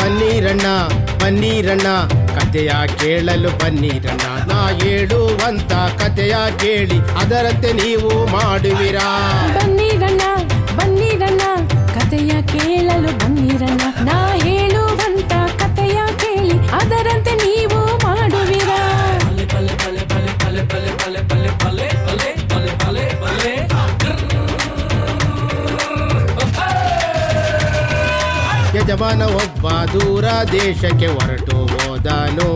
ಬನ್ನೀರಣ್ಣ ಬನ್ನೀರಣ್ಣ ಕಥೆಯ ಕೇಳಲು ಬನ್ನೀರಣ್ಣ, ನಾ ಹೇಳುವಂತ ಕಥೆಯ ಕೇಳಿ ಅದರಂತೆ ನೀವು ಮಾಡುವಿರಾ? ಬನ್ನೀರಣ್ಣ ಬನ್ನೀರಣ್ಣ ಕಥೆಯ ಕೇಳಲು ಬನ್ನೀರಣ್ಣ, ನಾ ಹೇಳುವಂತ ಕಥೆಯ ಕೇಳಿ ಅದರಂತೆ ನೀವು ಮಾಡುವಿರಾ? ಯಜಮಾನ ಒಬ್ಬ ದೂರ ದೇಶಕ್ಕೆ ಹೊರಟು ಹೋದನು.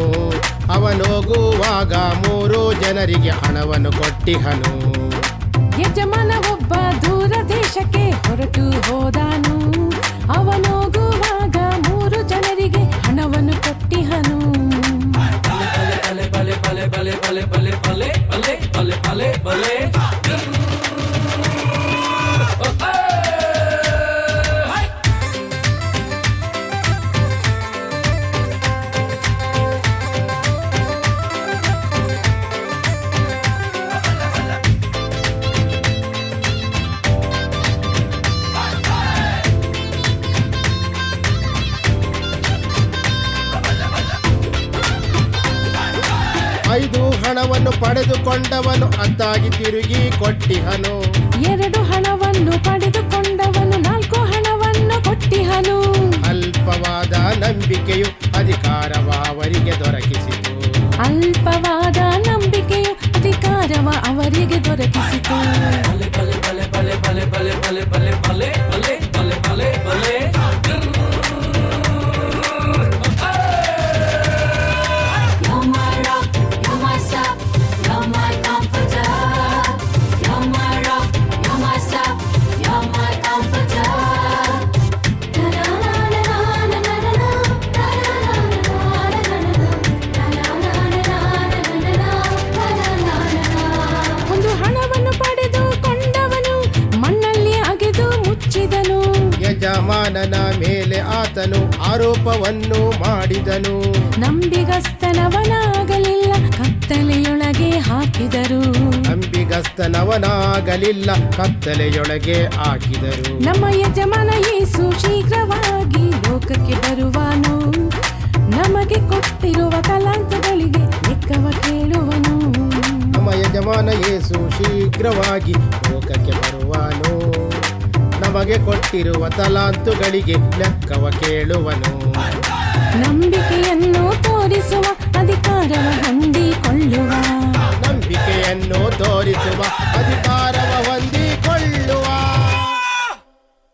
ಅವನೋಗುವಾಗ 3 ಜನರಿಗೆ ಹಣವನ್ನು ಕೊಟ್ಟಿಹನು. ಯಜಮಾನ ಒಬ್ಬ ದೂರ ದೇಶಕ್ಕೆ ಹೊರಟು ಹೋದನು. ಅವನೋಗುವಾಗ 3 ಜನರಿಗೆ ಹಣವನ್ನು ಕೊಟ್ಟಿಹನು. ಐದು ಹಣವನ್ನು ಪಡೆದುಕೊಂಡವನು ಅದ್ದಾಗಿ ತಿರುಗಿ ಕೊಟ್ಟಿಹನು. 2 ಹಣವನ್ನು ಪಡೆದುಕೊಂಡವನು 4 ಹಣವನ್ನು ಕೊಟ್ಟಿಹನು. ಅಲ್ಪವಾದ ನಂಬಿಕೆಯು ಅಧಿಕಾರವ ಅವರಿಗೆ ದೊರಕಿಸಿತು. ಅಲ್ಪವಾದ ನಂಬಿಕೆಯು ಅಧಿಕಾರವ ಅವರಿಗೆ ದೊರಕಿಸಿತು. ಯಜಮಾನನ ಮೇಲೆ ಆತನು ಆರೋಪವನ್ನು ಮಾಡಿದನು. ನಂಬಿಗಸ್ತನವನಾಗಲಿಲ್ಲ, ಕತ್ತಲೆಯೊಳಗೆ ಹಾಕಿದರು. ನಂಬಿಗಸ್ತನವನಾಗಲಿಲ್ಲ, ಕತ್ತಲೆಯೊಳಗೆ ಹಾಕಿದರು. ನಮ್ಮ ಯಜಮಾನ ಯೇಸು ಶೀಘ್ರವಾಗಿ ಲೋಕಕ್ಕೆ ಬರುವನು. ನಮಗೆ ಕೊಟ್ಟಿರುವ ತಲಾಂತುಗಳಿಗೆ ಲೆಕ್ಕವ ಕೇಳುವನು. ನಮ್ಮ ಯಜಮಾನ ಯೇಸು ಶೀಘ್ರವಾಗಿ ಲೋಕಕ್ಕೆ ಬರುವನು. ನಮಗೆ ಕೊಟ್ಟಿರುವ ತಲಾಂತುಗಳಿಗೆ ಲೆಕ್ಕವ ಕೇಳುವನು. ನಂಬಿಕೆಯನ್ನು